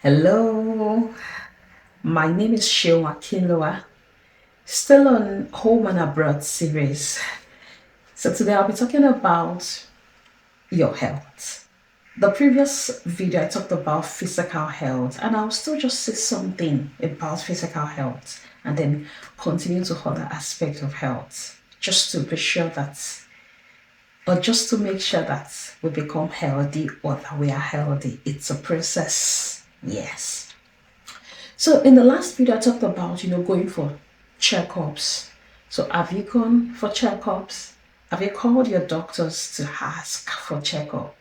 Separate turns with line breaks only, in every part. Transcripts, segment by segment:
Hello, my name is Shewa Kinloa, still on Home and Abroad series. So today I'll be talking about your health. The previous video I talked about physical health, and I'll still just say something about physical health and then continue to other aspects of health, just to be sure that, or just to make sure that we become healthy or that we are healthy. It's a process. Yes. So in the last video, I talked about, going for checkups. So have you gone for checkups? Have you called your doctors to ask for checkup?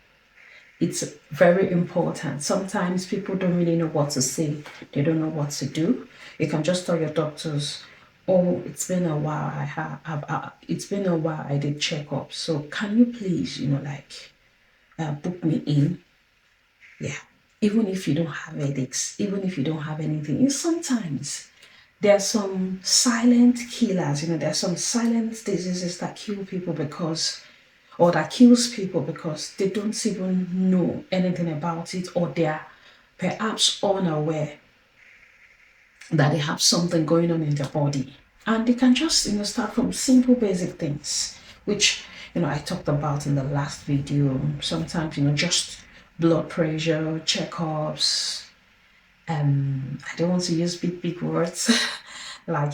It's very important. Sometimes people don't really know what to say. They don't know what to do. You can just tell your doctors, "Oh, it's been a while. It's been a while. I did checkup. So can you please, book me in?" Yeah. Even if you don't have headaches, even if you don't have anything, sometimes there are some silent killers. There are some silent diseases that kill people because, or that kills people because they don't even know anything about it, or they are perhaps unaware that they have something going on in their body. And they can just, start from simple basic things, which, I talked about in the last video. Sometimes, just blood pressure, checkups. I don't want to use big words like,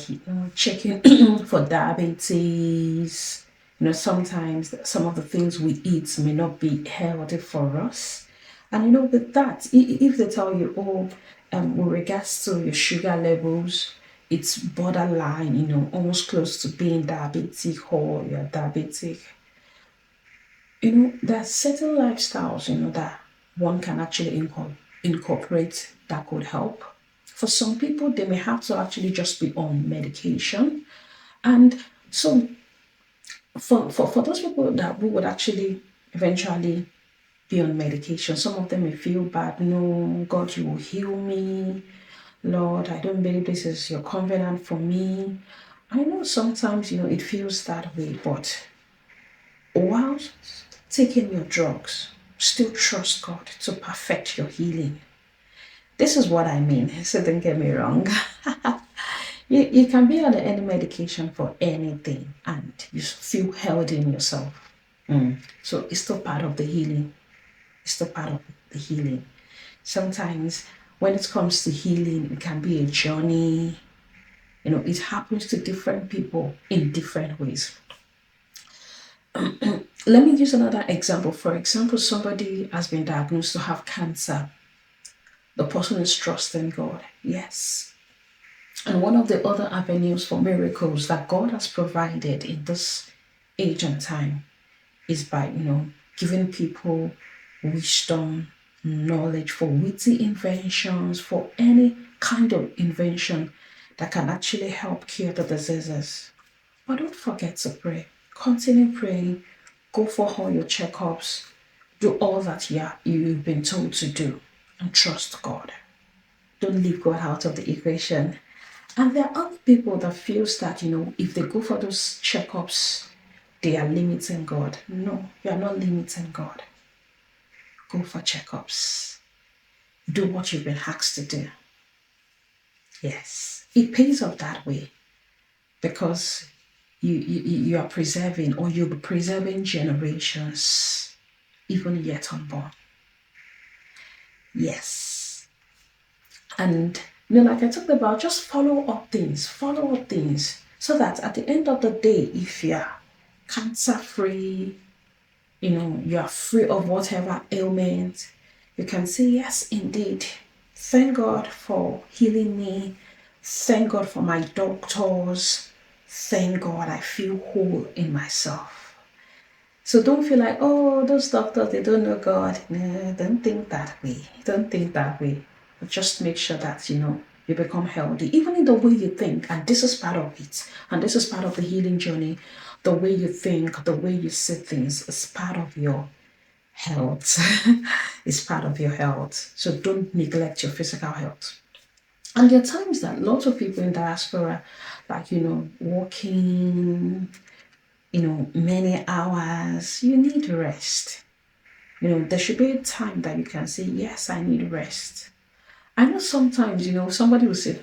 checking for diabetes. Sometimes some of the things we eat may not be healthy for us. And with that, if they tell you, oh, with regards to your sugar levels, it's borderline, almost close to being diabetic or you're diabetic. There are certain lifestyles, that one can actually incorporate that could help. For some people, they may have to actually just be on medication. And so for those people that who would actually eventually be on medication, some of them may feel bad. No, God, you will heal me. Lord, I don't believe this is your covenant for me. I know sometimes, it feels that way, but while taking your drugs, still trust God to perfect your healing. This is what I mean, so don't get me wrong. You can be on any medication for anything and you feel healthy in yourself. So it's still part of the healing. It's still part of the healing. Sometimes when it comes to healing, it can be a journey. It happens to different people in different ways. Let me use another example. For example, somebody has been diagnosed to have cancer. The person is trusting God. Yes. And one of the other avenues for miracles that God has provided in this age and time is by, giving people wisdom, knowledge for witty inventions, for any kind of invention that can actually help cure the diseases. But don't forget to pray. Continue praying. Go for all your checkups. Do all that you've been told to do and trust God. Don't leave God out of the equation. And there are other people that feels that, if they go for those checkups, they are limiting God. No, you are not limiting God. Go for checkups. Do what you've been asked to do. Yes, it pays off that way because you are preserving, or you'll be preserving generations, even yet unborn. Yes. And like I talked about, just follow up things, so that at the end of the day, if you're cancer free, you're free of whatever ailment, you can say, yes, indeed. Thank God for healing me. Thank God for my doctors. Thank God I feel whole in myself. So don't feel like, oh, those doctors, they don't know God. No, don't think that way. Don't think that way. But just make sure that, you become healthy, even in the way you think. And this is part of it. And this is part of the healing journey. The way you think, the way you see things is part of your health. It's part of your health. So don't neglect your physical health. And there are times that lots of people in diaspora, like, working, many hours, you need rest. There should be a time that you can say, yes, I need rest. I know sometimes, somebody will say,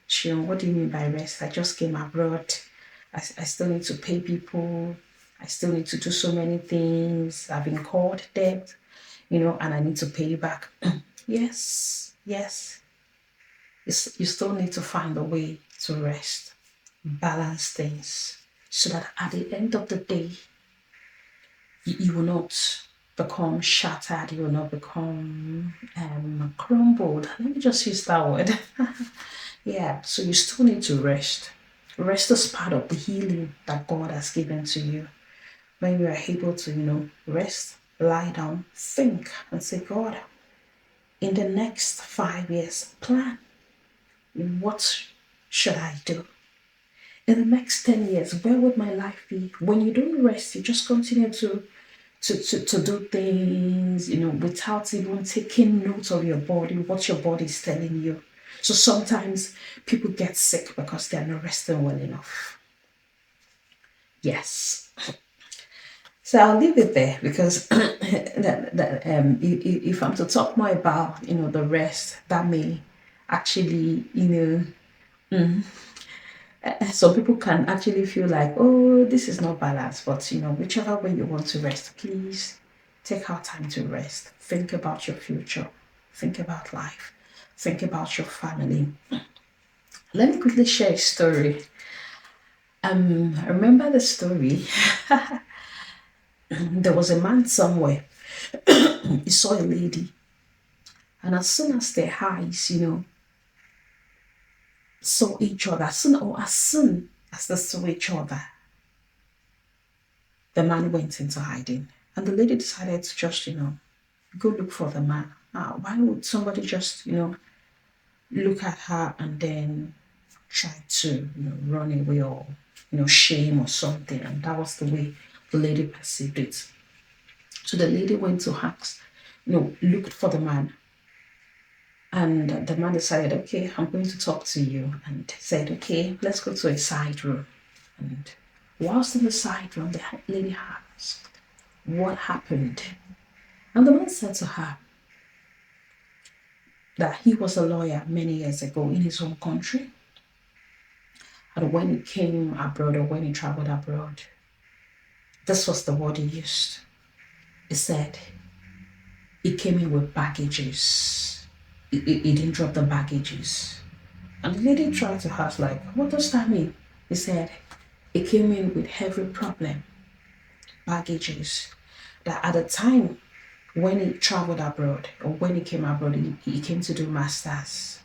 Shion, what do you mean by rest? I just came abroad. I still need to pay people. I still need to do so many things. I've been called debt, and I need to pay you back. Yes, yes. You still need to find a way to rest, balance things, so that at the end of the day, you will not become shattered, you will not become crumbled. Let me just use that word. Yeah, so you still need to rest. Rest is part of the healing that God has given to you. When you are able to, rest, lie down, think, and say, God, in the next 5 years, plan. What should I do? In the next 10 years, where would my life be? When you don't rest, you just continue to do things, without even taking note of your body, what your body is telling you. So sometimes people get sick because they're not resting well enough. Yes. So I'll leave it there because if I'm to talk more about, the rest, that may actually, some people can actually feel like, oh, this is not balanced. But, whichever way you want to rest, please take out time to rest. Think about your future. Think about life. Think about your family. Let me quickly share a story. Remember the story? There was a man somewhere. He saw a lady. And as soon as their eyes, saw each other, as soon as they saw each other, the man went into hiding. And the lady decided to just, go look for the man. Why would somebody just, look at her and then try to, run away or, shame or something? And that was the way the lady perceived it. So the lady went to ask, looked for the man. And the man decided, okay, I'm going to talk to you. And said, okay, let's go to a side room. And whilst in the side room, the lady asked, what happened? And the man said to her that he was a lawyer many years ago in his home country. And when he came abroad or when he traveled abroad, this was the word he used. He said he came in with baggages. He didn't drop the baggages. And the lady tried to ask, like, what does that mean? He said he came in with heavy problem, baggages. That at the time when he traveled abroad or when he came abroad, he came to do masters.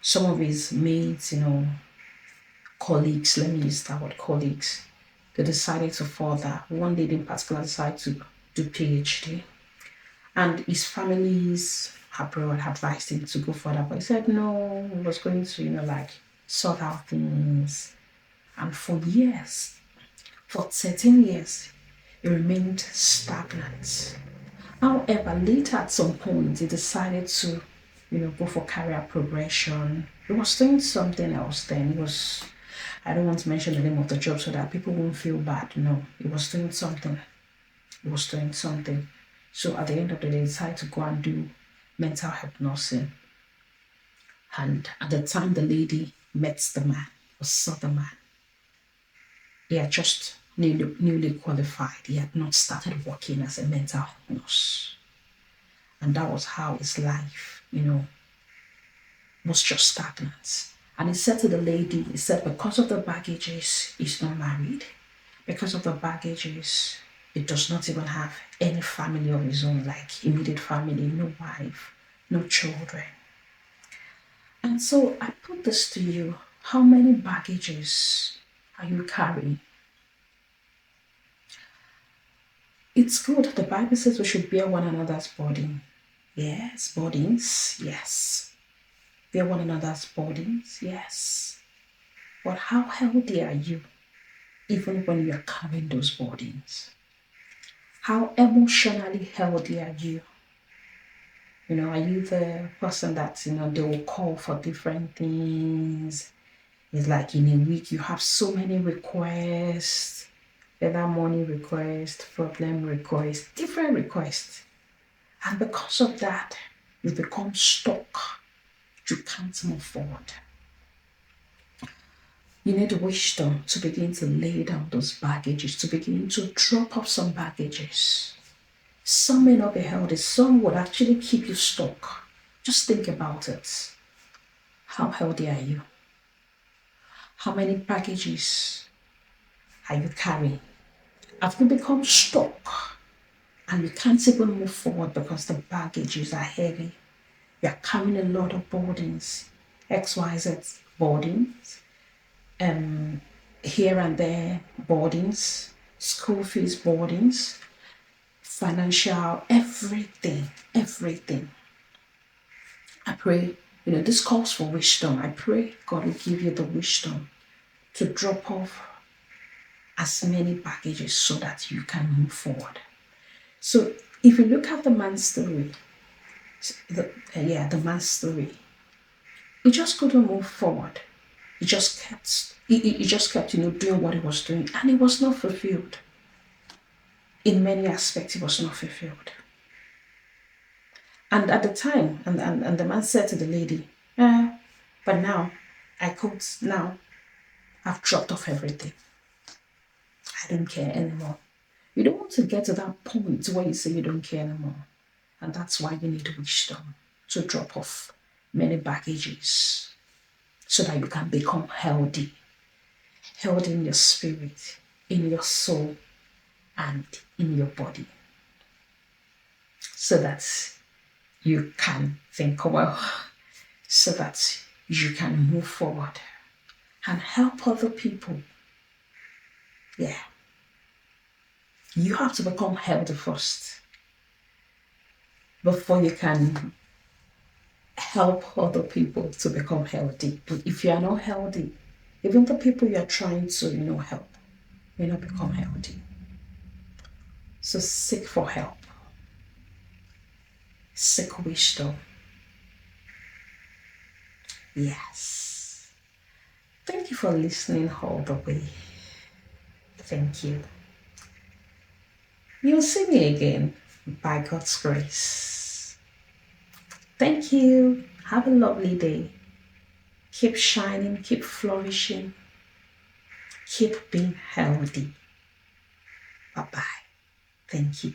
Some of his mates, colleagues, let me use that word, colleagues, they decided to further. One lady in particular decided to do PhD. And his families abroad advised him to go further, but he said no, he was going to, sort out things. And for years, for 13 years, he remained stagnant. However, later at some point, he decided to, go for career progression. He was doing something else then. He was, I don't want to mention the name of the job so that people won't feel bad. No, he was doing something. He was doing something. So at the end of the day, he decided to go and do mental health nursing. And at the time the lady met the man, or saw the man, he had just newly qualified. He had not started working as a mental health nurse. And that was how his life, was just stagnant. And he said to the lady, he said, because of the baggages, he's not married. Because of the baggages, he does not even have any family of his own, like immediate family, no wife, no children. And so I put this to you. How many baggages are you carrying? It's good. The Bible says we should bear one another's burden. Yes, burdens. Yes. Bear one another's burdens. Yes. But how healthy are you even when you are carrying those burdens? How emotionally healthy are you? Are you the person that, they will call for different things? It's like in a week you have so many requests, whether money requests, problem requests, different requests. And because of that, you become stuck. you can't move forward. You need wisdom to begin to lay down those baggages, to begin to drop off some baggages. Some may not be healthy, some would actually keep you stuck. Just think about it. How healthy are you? How many baggages are you carrying? Have you become stuck and you can't even move forward because the baggages are heavy? You're carrying a lot of burdens, XYZ burdens, here and there burdens, school fees burdens, financial, everything. I pray, this calls for wisdom. I pray God will give you the wisdom to drop off as many baggages so that you can move forward. So if you look at the man's story, the man's story, he just couldn't move forward. He just kept, doing what he was doing, and he was not fulfilled. In many aspects, he was not fulfilled. And at the time, and the man said to the lady, but now, I've dropped off everything. I don't care anymore. You don't want to get to that point where you say you don't care anymore. And that's why you need wisdom to drop off many baggages so that you can become healthy. Healthy in your spirit, in your soul, and in your body. So that you can think well, so that you can move forward and help other people. Yeah. You have to become healthy first before you can help other people to become healthy. But if you are not healthy, even the people you are trying to, help may not become healthy. So seek for help. Seek wisdom. Yes. Thank you for listening all the way. Thank you. You'll see me again by God's grace. Thank you. Have a lovely day. Keep shining, keep flourishing, keep being healthy. Bye-bye. Thank you.